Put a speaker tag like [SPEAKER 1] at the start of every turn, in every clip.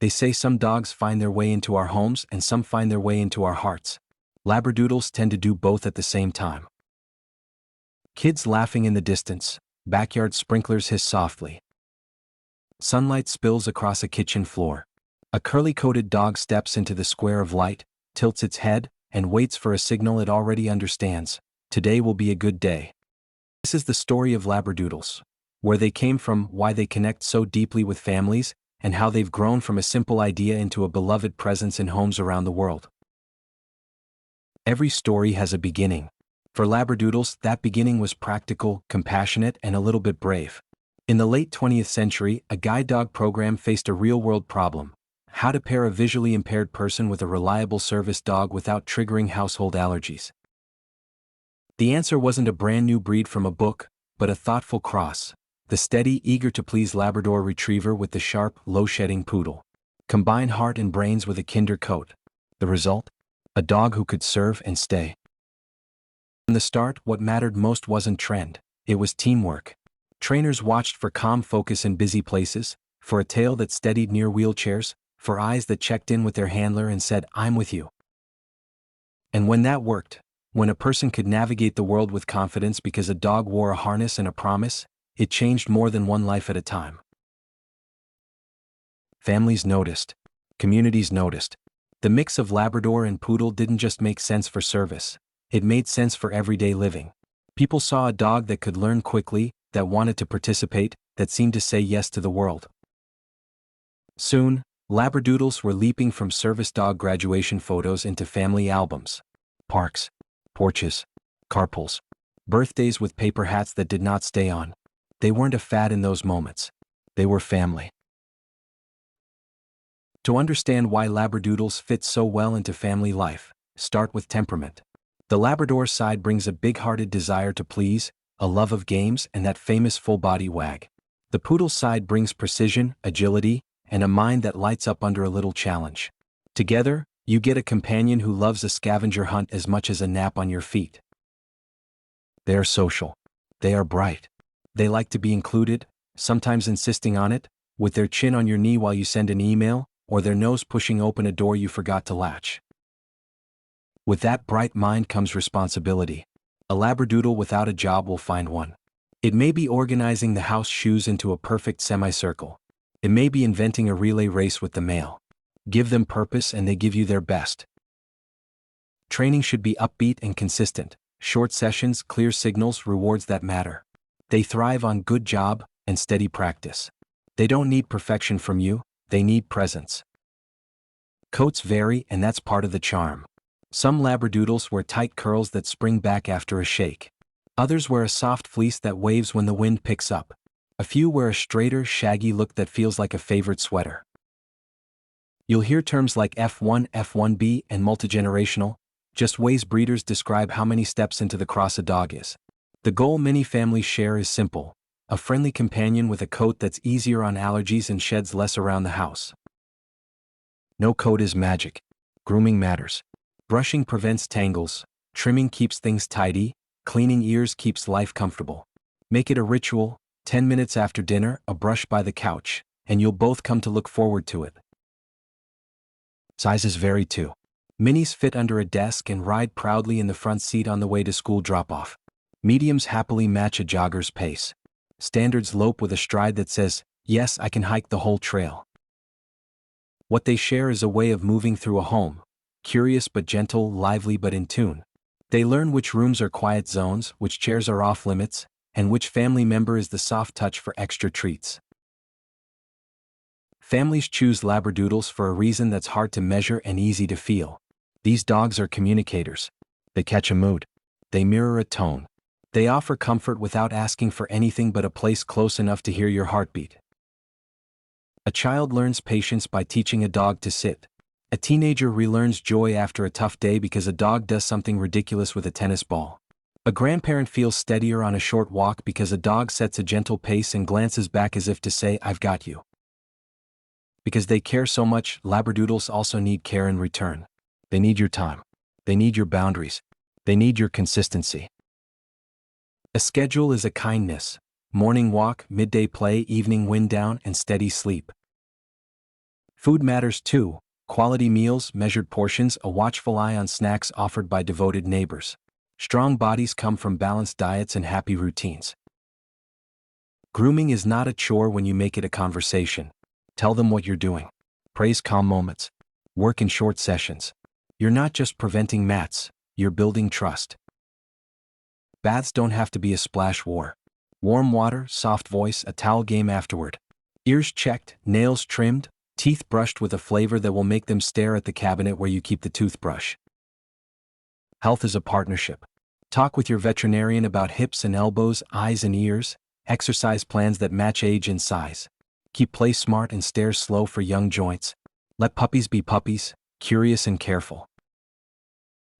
[SPEAKER 1] They say some dogs find their way into our homes and some find their way into our hearts. Labradoodles tend to do both at the same time. Kids laughing in the distance, backyard sprinklers hiss softly. Sunlight spills across a kitchen floor. A curly-coated dog steps into the square of light, tilts its head, and waits for a signal it already understands. Today will be a good day. This is the story of Labradoodles, where they came from, why they connect so deeply with families, and how they've grown from a simple idea into a beloved presence in homes around the world. Every story has a beginning. For Labradoodles, that beginning was practical, compassionate, and a little bit brave. In the late 20th century, a guide dog program faced a real-world problem: how to pair a visually impaired person with a reliable service dog without triggering household allergies. The answer wasn't a brand new breed from a book, but a thoughtful cross: the steady, eager-to-please Labrador Retriever with the sharp, low-shedding Poodle. Combine heart and brains with a kinder coat. The result? A dog who could serve and stay. From the start, what mattered most wasn't trend, it was teamwork. Trainers watched for calm focus in busy places, for a tail that steadied near wheelchairs, for eyes that checked in with their handler and said, "I'm with you." And when that worked, when a person could navigate the world with confidence because a dog wore a harness and a promise, it changed more than one life at a time. Families noticed. Communities noticed. The mix of Labrador and Poodle didn't just make sense for service. It made sense for everyday living. People saw a dog that could learn quickly, that wanted to participate, that seemed to say yes to the world. Soon, Labradoodles were leaping from service dog graduation photos into family albums. Parks, porches, carpools, birthdays with paper hats that did not stay on. They weren't a fad in those moments. They were family. To understand why Labradoodles fit so well into family life, start with temperament. The Labrador side brings a big-hearted desire to please, a love of games, and that famous full-body wag. The Poodle side brings precision, agility, and a mind that lights up under a little challenge. Together, you get a companion who loves a scavenger hunt as much as a nap on your feet. They are social. They are bright. They like to be included, sometimes insisting on it, with their chin on your knee while you send an email, or their nose pushing open a door you forgot to latch. With that bright mind comes responsibility. A Labradoodle without a job will find one. It may be organizing the house shoes into a perfect semicircle. It may be inventing a relay race with the mail. Give them purpose and they give you their best. Training should be upbeat and consistent. Short sessions, clear signals, rewards that matter. They thrive on good job and steady practice. They don't need perfection from you, they need presence. Coats vary, and that's part of the charm. Some Labradoodles wear tight curls that spring back after a shake. Others wear a soft fleece that waves when the wind picks up. A few wear a straighter, shaggy look that feels like a favorite sweater. You'll hear terms like F1, F1B, and multigenerational, just ways breeders describe how many steps into the cross a dog is. The goal many families share is simple: a friendly companion with a coat that's easier on allergies and sheds less around the house. No coat is magic. Grooming matters. Brushing prevents tangles, trimming keeps things tidy, cleaning ears keeps life comfortable. Make it a ritual: 10 minutes after dinner, a brush by the couch, and you'll both come to look forward to it. Sizes vary too. Minis fit under a desk and ride proudly in the front seat on the way to school drop-off. Mediums happily match a jogger's pace. Standards lope with a stride that says, "Yes, I can hike the whole trail." What they share is a way of moving through a home. Curious but gentle, lively but in tune. They learn which rooms are quiet zones, which chairs are off limits, and which family member is the soft touch for extra treats. Families choose Labradoodles for a reason that's hard to measure and easy to feel. These dogs are communicators. They catch a mood. They mirror a tone. They offer comfort without asking for anything but a place close enough to hear your heartbeat. A child learns patience by teaching a dog to sit. A teenager relearns joy after a tough day because a dog does something ridiculous with a tennis ball. A grandparent feels steadier on a short walk because a dog sets a gentle pace and glances back as if to say, "I've got you." Because they care so much, Labradoodles also need care in return. They need your time. They need your boundaries. They need your consistency. A schedule is a kindness: morning walk, midday play, evening wind down, and steady sleep. Food matters too. Quality meals, measured portions, a watchful eye on snacks offered by devoted neighbors. Strong bodies come from balanced diets and happy routines. Grooming is not a chore when you make it a conversation. Tell them what you're doing. Praise calm moments. Work in short sessions. You're not just preventing mats, you're building trust. Baths don't have to be a splash war. Warm water, soft voice, a towel game afterward. Ears checked, nails trimmed, teeth brushed with a flavor that will make them stare at the cabinet where you keep the toothbrush. Health is a partnership. Talk with your veterinarian about hips and elbows, eyes and ears, exercise plans that match age and size. Keep play smart and stare slow for young joints. Let puppies be puppies, curious and careful.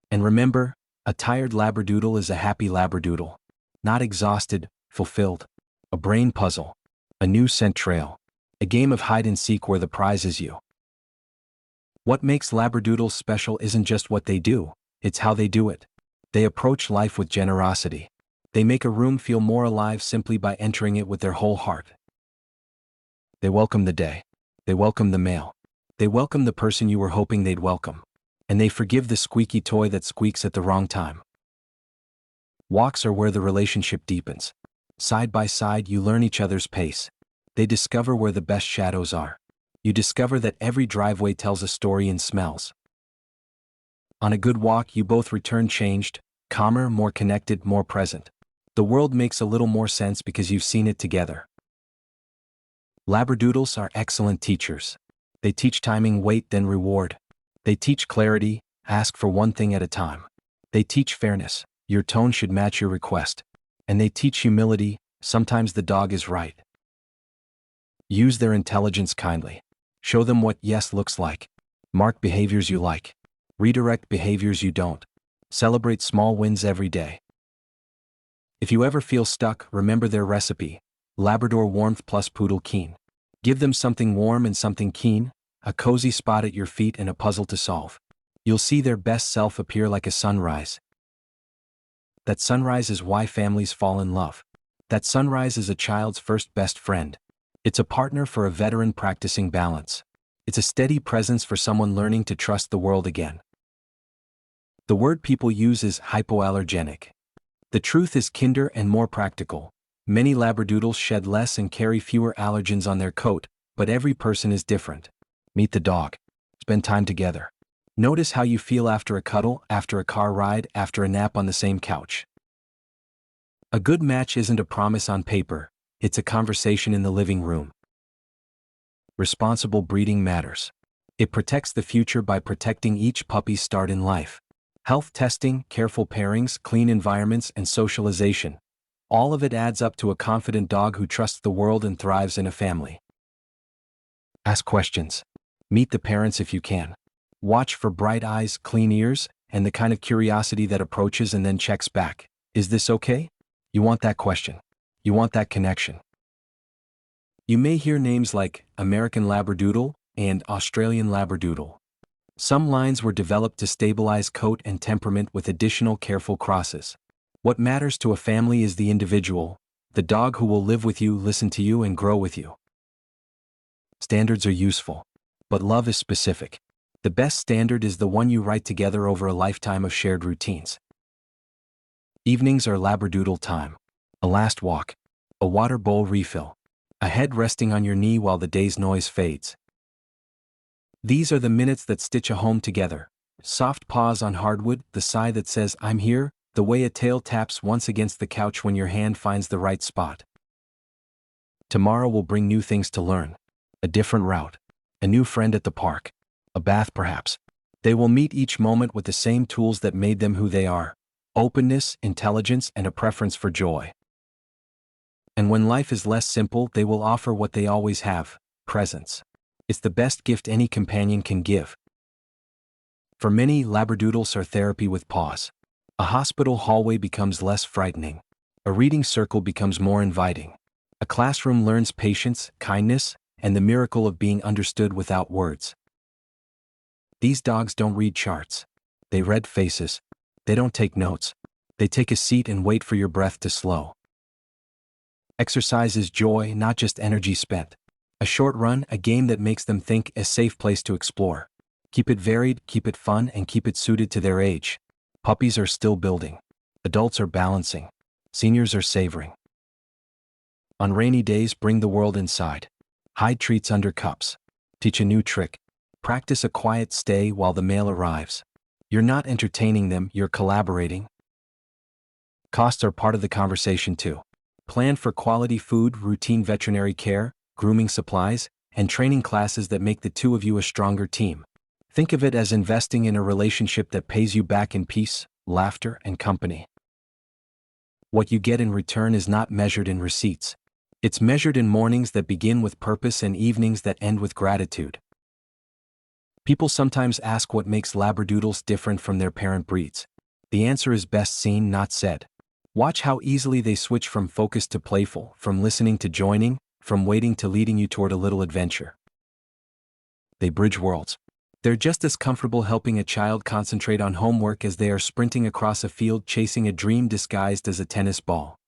[SPEAKER 1] And remember, a tired Labradoodle is a happy Labradoodle. Not exhausted, fulfilled. A brain puzzle. A new scent trail. A game of hide and seek where the prize is you. What makes Labradoodles special isn't just what they do, it's how they do it. They approach life with generosity. They make a room feel more alive simply by entering it with their whole heart. They welcome the day. They welcome the mail. They welcome the person you were hoping they'd welcome. And they forgive the squeaky toy that squeaks at the wrong time. Walks are where the relationship deepens. Side by side, you learn each other's pace. They discover where the best shadows are. You discover that every driveway tells a story in smells. On a good walk, you both return changed, calmer, more connected, more present. The world makes a little more sense because you've seen it together. Labradoodles are excellent teachers. They teach timing, wait, then reward. They teach clarity, ask for one thing at a time. They teach fairness, your tone should match your request. And they teach humility, sometimes the dog is right. Use their intelligence kindly. Show them what yes looks like. Mark behaviors you like. Redirect behaviors you don't. Celebrate small wins every day. If you ever feel stuck, remember their recipe. Labrador warmth plus Poodle keen. Give them something warm and something keen, a cozy spot at your feet and a puzzle to solve. You'll see their best self appear like a sunrise. That sunrise is why families fall in love. That sunrise is a child's first best friend. It's a partner for a veteran practicing balance. It's a steady presence for someone learning to trust the world again. The word people use is hypoallergenic. The truth is kinder and more practical. Many Labradoodles shed less and carry fewer allergens on their coat, but every person is different. Meet the dog. Spend time together. Notice how you feel after a cuddle, after a car ride, after a nap on the same couch. A good match isn't a promise on paper, it's a conversation in the living room. Responsible breeding matters. It protects the future by protecting each puppy's start in life. Health testing, careful pairings, clean environments, and socialization. All of it adds up to a confident dog who trusts the world and thrives in a family. Ask questions. Meet the parents if you can. Watch for bright eyes, clean ears, and the kind of curiosity that approaches and then checks back. Is this okay? You want that question. You want that connection. You may hear names like American Labradoodle and Australian Labradoodle. Some lines were developed to stabilize coat and temperament with additional careful crosses. What matters to a family is the individual, the dog who will live with you, listen to you, and grow with you. Standards are useful, but love is specific. The best standard is the one you write together over a lifetime of shared routines. Evenings are Labradoodle time. A last walk. A water bowl refill. A head resting on your knee while the day's noise fades. These are the minutes that stitch a home together. Soft paws on hardwood, the sigh that says, "I'm here," the way a tail taps once against the couch when your hand finds the right spot. Tomorrow will bring new things to learn. A different route. A new friend at the park. A bath perhaps. They will meet each moment with the same tools that made them who they are. Openness, intelligence, and a preference for joy. And when life is less simple, they will offer what they always have, presence. It's the best gift any companion can give. For many, Labradoodles are therapy with paws. A hospital hallway becomes less frightening. A reading circle becomes more inviting. A classroom learns patience, kindness, and the miracle of being understood without words. These dogs don't read charts. They read faces. They don't take notes. They take a seat and wait for your breath to slow. Exercise is joy, not just energy spent. A short run, a game that makes them think, a safe place to explore. Keep it varied, keep it fun, and keep it suited to their age. Puppies are still building. Adults are balancing. Seniors are savoring. On rainy days, bring the world inside. Hide treats under cups. Teach a new trick. Practice a quiet stay while the mail arrives. You're not entertaining them, you're collaborating. Costs are part of the conversation too. Plan for quality food, routine veterinary care, grooming supplies, and training classes that make the two of you a stronger team. Think of it as investing in a relationship that pays you back in peace, laughter, and company. What you get in return is not measured in receipts. It's measured in mornings that begin with purpose and evenings that end with gratitude. People sometimes ask what makes Labradoodles different from their parent breeds. The answer is best seen, not said. Watch how easily they switch from focused to playful, from listening to joining, from waiting to leading you toward a little adventure. They bridge worlds. They're just as comfortable helping a child concentrate on homework as they are sprinting across a field chasing a dream disguised as a tennis ball.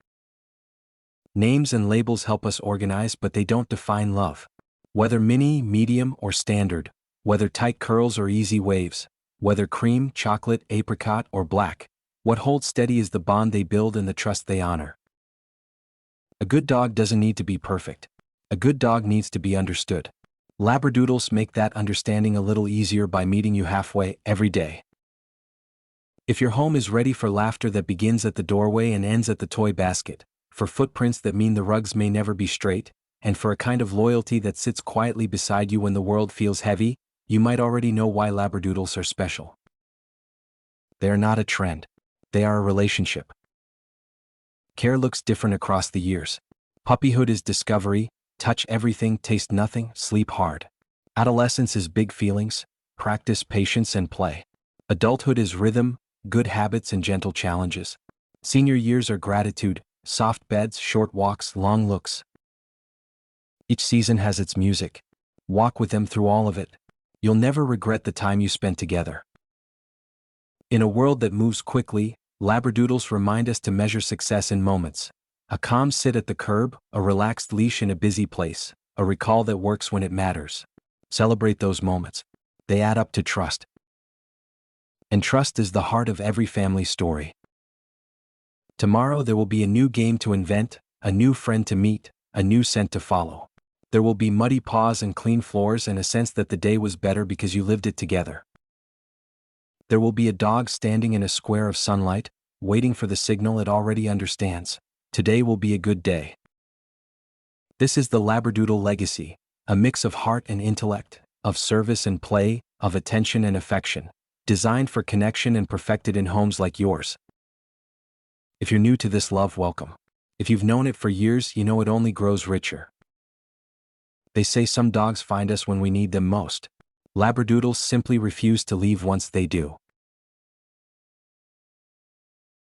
[SPEAKER 1] Names and labels help us organize, but they don't define love. Whether mini, medium, or standard, whether tight curls or easy waves, whether cream, chocolate, apricot, or black, what holds steady is the bond they build and the trust they honor. A good dog doesn't need to be perfect. A good dog needs to be understood. Labradoodles make that understanding a little easier by meeting you halfway every day. If your home is ready for laughter that begins at the doorway and ends at the toy basket, for footprints that mean the rugs may never be straight, and for a kind of loyalty that sits quietly beside you when the world feels heavy, you might already know why Labradoodles are special. They are not a trend. They are a relationship. Care looks different across the years. Puppyhood is discovery, touch everything, taste nothing, sleep hard. Adolescence is big feelings, practice, patience, and play. Adulthood is rhythm, good habits, and gentle challenges. Senior years are gratitude, soft beds, short walks, long looks. Each season has its music. Walk with them through all of it. You'll never regret the time you spent together. In a world that moves quickly, Labradoodles remind us to measure success in moments. A calm sit at the curb, a relaxed leash in a busy place, a recall that works when it matters. Celebrate those moments. They add up to trust. And trust is the heart of every family story. Tomorrow there will be a new game to invent, a new friend to meet, a new scent to follow. There will be muddy paws and clean floors and a sense that the day was better because you lived it together. There will be a dog standing in a square of sunlight, waiting for the signal it already understands. Today will be a good day. This is the Labradoodle legacy, a mix of heart and intellect, of service and play, of attention and affection, designed for connection and perfected in homes like yours. If you're new to this love, welcome. If you've known it for years, you know it only grows richer. They say some dogs find us when we need them most. Labradoodles simply refuse to leave once they do.